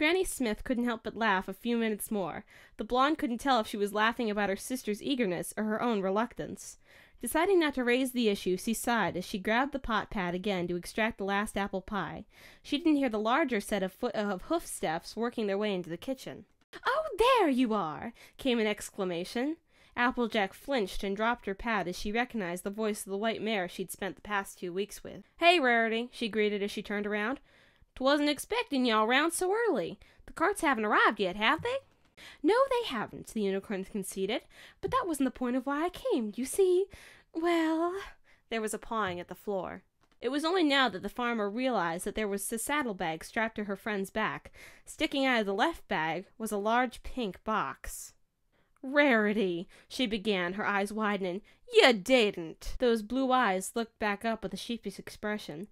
Granny Smith couldn't help but laugh a few minutes more. The blonde couldn't tell if she was laughing about her sister's eagerness or her own reluctance. Deciding not to raise the issue, she sighed as she grabbed the pot pad again to extract the last apple pie. She didn't hear the larger set of hoof steps working their way into the kitchen. "Oh, there you are!" came an exclamation. Applejack flinched and dropped her pad as she recognized the voice of the white mare she'd spent the past 2 weeks with. "Hey, Rarity," she greeted as she turned around. "'Twasn't expecting y'all round so early. The carts haven't arrived yet, have they?" "No, they haven't," the unicorn conceded. "But that wasn't the point of why I came. You see, well—" There was a pawing at the floor. It was only now that the farmer realized that there was a saddlebag strapped to her friend's back. Sticking out of the left bag was a large pink box. "Rarity," she began, her eyes widening. "You didn't!" Those blue eyes looked back up with a sheepish expression.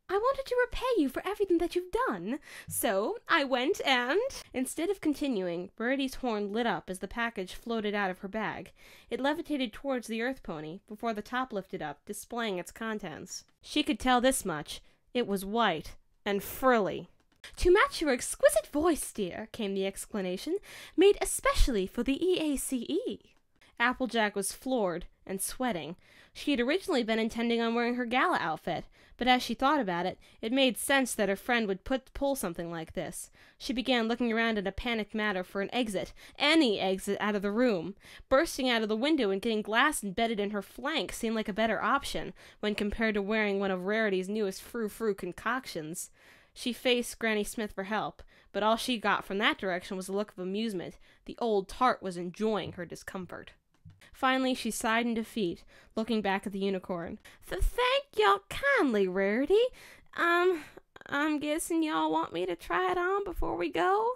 "I wanted to repay you for everything that you've done. So I went and—" Instead of continuing, Rarity's horn lit up as the package floated out of her bag. It levitated towards the earth pony before the top lifted up, displaying its contents. She could tell this much. It was white and frilly. "To match your exquisite voice, dear," came the explanation, "made especially for the EACE. Applejack was floored and sweating. She had originally been intending on wearing her gala outfit, but as she thought about it, it made sense that her friend would pull something like this. She began looking around in a panicked manner for an exit, any exit out of the room. Bursting out of the window and getting glass embedded in her flank seemed like a better option, when compared to wearing one of Rarity's newest frou-frou concoctions. She faced Granny Smith for help, but all she got from that direction was a look of amusement. The old tart was enjoying her discomfort. Finally, she sighed in defeat, looking back at the unicorn. "Thank y'all kindly, Rarity. I'm guessing y'all want me to try it on before we go?"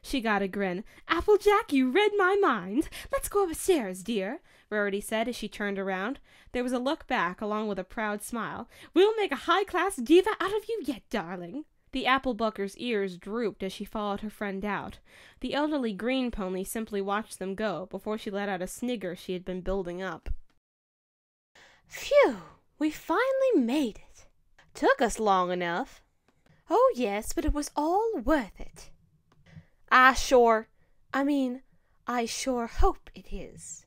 She got a grin. "Applejack, you read my mind. Let's go upstairs, dear," Rarity said as she turned around. There was a look back, along with a proud smile. "We'll make a high-class diva out of you yet, darling." The apple-bucker's ears drooped as she followed her friend out. The elderly green pony simply watched them go before she let out a snigger she had been building up. "Phew! We finally made it. Took us long enough." "Oh, yes, but it was all worth it." I sure hope it is."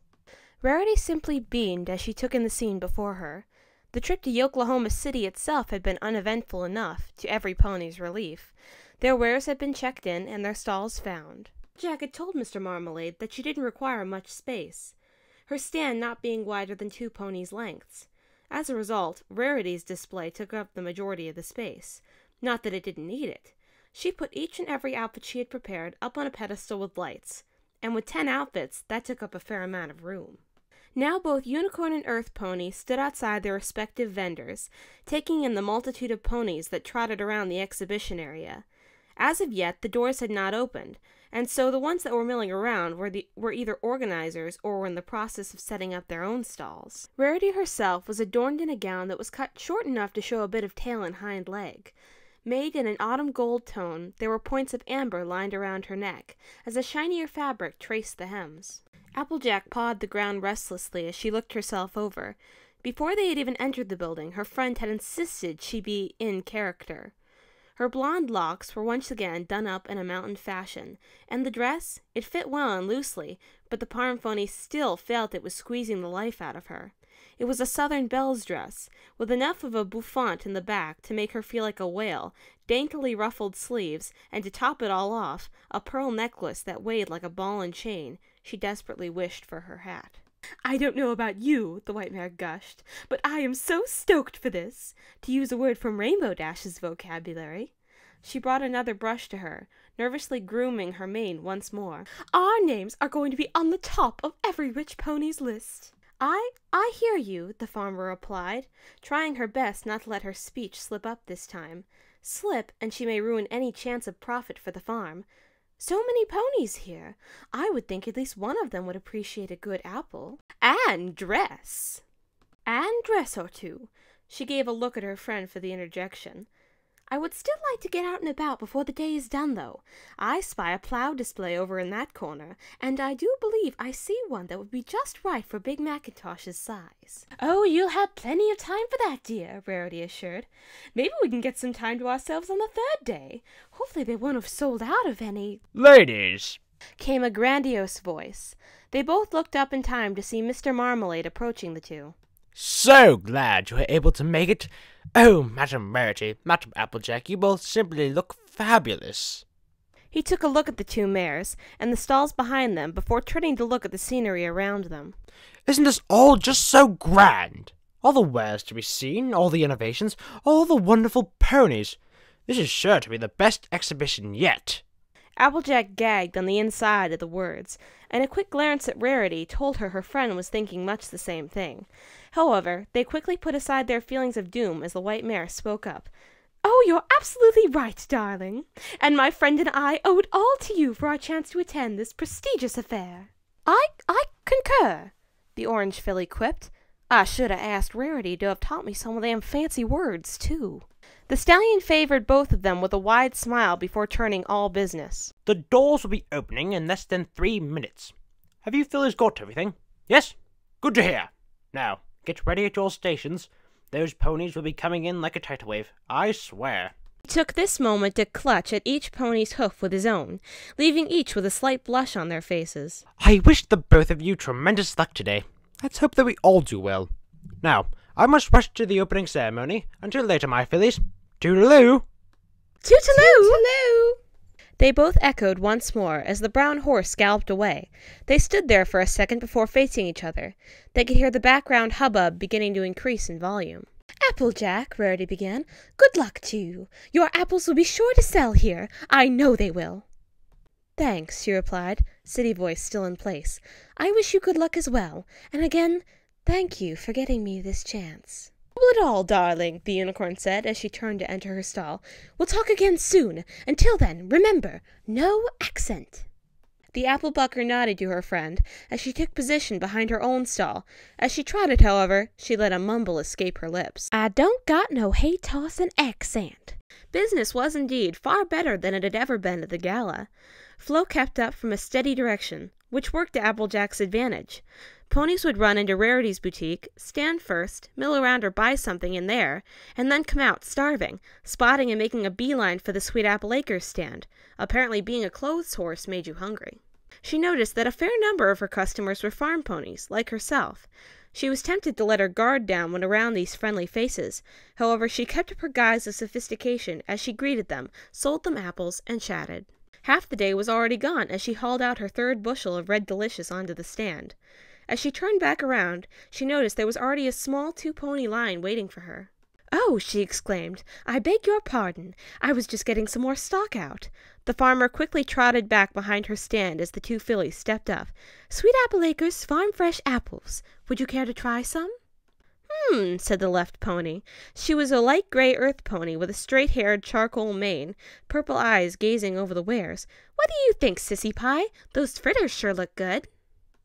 Rarity simply beamed as she took in the scene before her. The trip to Yoklahoma City itself had been uneventful enough, to every pony's relief. Their wares had been checked in and their stalls found. Jack had told Mr. Marmalade that she didn't require much space, her stand not being wider than 2 ponies' lengths. As a result, Rarity's display took up the majority of the space. Not that it didn't need it. She put each and every outfit she had prepared up on a pedestal with lights, and with 10 outfits, that took up a fair amount of room. Now both Unicorn and Earth Pony stood outside their respective vendors, taking in the multitude of ponies that trotted around the exhibition area. As of yet, the doors had not opened, and so the ones that were milling around were either organizers or were in the process of setting up their own stalls. Rarity herself was adorned in a gown that was cut short enough to show a bit of tail and hind leg. Made in an autumn gold tone, there were points of amber lined around her neck, as a shinier fabric traced the hems. Applejack pawed the ground restlessly as she looked herself over. Before they had even entered the building, her friend had insisted she be in character. Her blonde locks were once again done up in a mountain fashion, and the dress, it fit well and loosely, but the Parmphony still felt it was squeezing the life out of her. It was a Southern Belle's dress, with enough of a bouffant in the back to make her feel like a whale, daintily ruffled sleeves, and to top it all off, a pearl necklace that weighed like a ball and chain. She desperately wished for her hat. "I don't know about you," the white mare gushed, "but I am so stoked for this, to use a word from Rainbow Dash's vocabulary." She brought another brush to her, nervously grooming her mane once more. "Our names are going to be on the top of every rich pony's list." I hear you," the farmer replied, trying her best not to let her speech slip up this time. Slip, and she may ruin any chance of profit for the farm. "So many ponies here. I would think at least one of them would appreciate a good apple. And dress." "And dress or two." She gave a look at her friend for the interjection. I would still like to get out and about before the day is done, though. I spy a plow display over in that corner, and I do believe I see one that would be just right for Big Macintosh's size. Oh, you'll have plenty of time for that, dear, Rarity assured. Maybe we can get some time to ourselves on the third day. Hopefully they won't have sold out of any— Ladies, came a grandiose voice. They both looked up in time to see Mr. Marmalade approaching the two. so glad you were able to make it. Oh, Madam Rarity, Madam Applejack, you both simply look fabulous. He took a look at the two mares and the stalls behind them before turning to look at the scenery around them. Isn't this all just so grand? All the wares to be seen, all the innovations, all the wonderful ponies. This is sure to be the best exhibition yet. Applejack gagged on the inside at the words, and a quick glance at Rarity told her her friend was thinking much the same thing. However, they quickly put aside their feelings of doom as the white mare spoke up. "Oh, you're absolutely right, darling. And my friend and I owe it all to you for our chance to attend this prestigious affair." I concur, the orange filly quipped. I should have asked Rarity to have taught me some of them fancy words, too. The stallion favored both of them with a wide smile before turning all business. The doors will be opening in less than 3 minutes. Have you fillies got everything? Yes? Good to hear. Now, get ready at your stations. Those ponies will be coming in like a tidal wave, I swear. He took this moment to clutch at each pony's hoof with his own, leaving each with a slight blush on their faces. I wish the both of you tremendous luck today. Let's hope that we all do well. Now, I must rush to the opening ceremony. Until later, my fillies. Toodaloo! Toodaloo! Toodaloo! They both echoed once more as the brown horse galloped away. They stood there for a second before facing each other. They could hear the background hubbub beginning to increase in volume. "Applejack," Rarity began, "good luck to you. Your apples will be sure to sell here. I know they will." "Thanks," she replied, city voice still in place. "I wish you good luck as well. And again, thank you for getting me this chance." "Not at all, darling," the unicorn said as she turned to enter her stall. "We'll talk again soon. Until then, remember, no Ack-cent." The apple bucker nodded to her friend as she took position behind her own stall. As she trotted, however, she let a mumble escape her lips. "I don't got no hay-tossin' Ack-cent." Business was indeed far better than it had ever been at the gala. Flow kept up from a steady direction, which worked to Applejack's advantage. Ponies would run into Rarity's boutique, stand first, mill around or buy something in there, and then come out starving, spotting and making a beeline for the Sweet Apple Acres stand. Apparently being a clothes horse made you hungry. She noticed that a fair number of her customers were farm ponies, like herself. She was tempted to let her guard down when around these friendly faces. However, she kept up her guise of sophistication as she greeted them, sold them apples, and chatted. Half the day was already gone as she hauled out her third bushel of Red Delicious onto the stand. As she turned back around, she noticed there was already a small 2-pony line waiting for her. "Oh," she exclaimed, "I beg your pardon. I was just getting some more stock out." The farmer quickly trotted back behind her stand as the two fillies stepped up. "Sweet Apple Acres farm fresh apples. Would you care to try some?" Said the left pony. She was a light gray earth pony with a straight-haired charcoal mane, purple eyes gazing over the wares. "What do you think, Sissy Pie? Those fritters sure look good."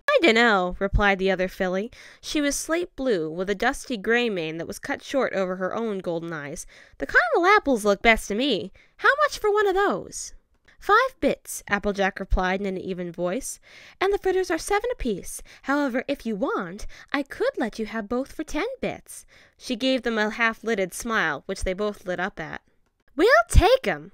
"I dunno," replied the other filly. She was slate blue, with a dusty gray mane that was cut short over her own golden eyes. "The caramel apples look best to me. How much for one of those?" "5 bits," Applejack replied in an even voice. "And the fritters are 7 apiece. However, if you want, I could let you have both for 10 bits. She gave them a half-lidded smile, which they both lit up at. "We'll take 'em,"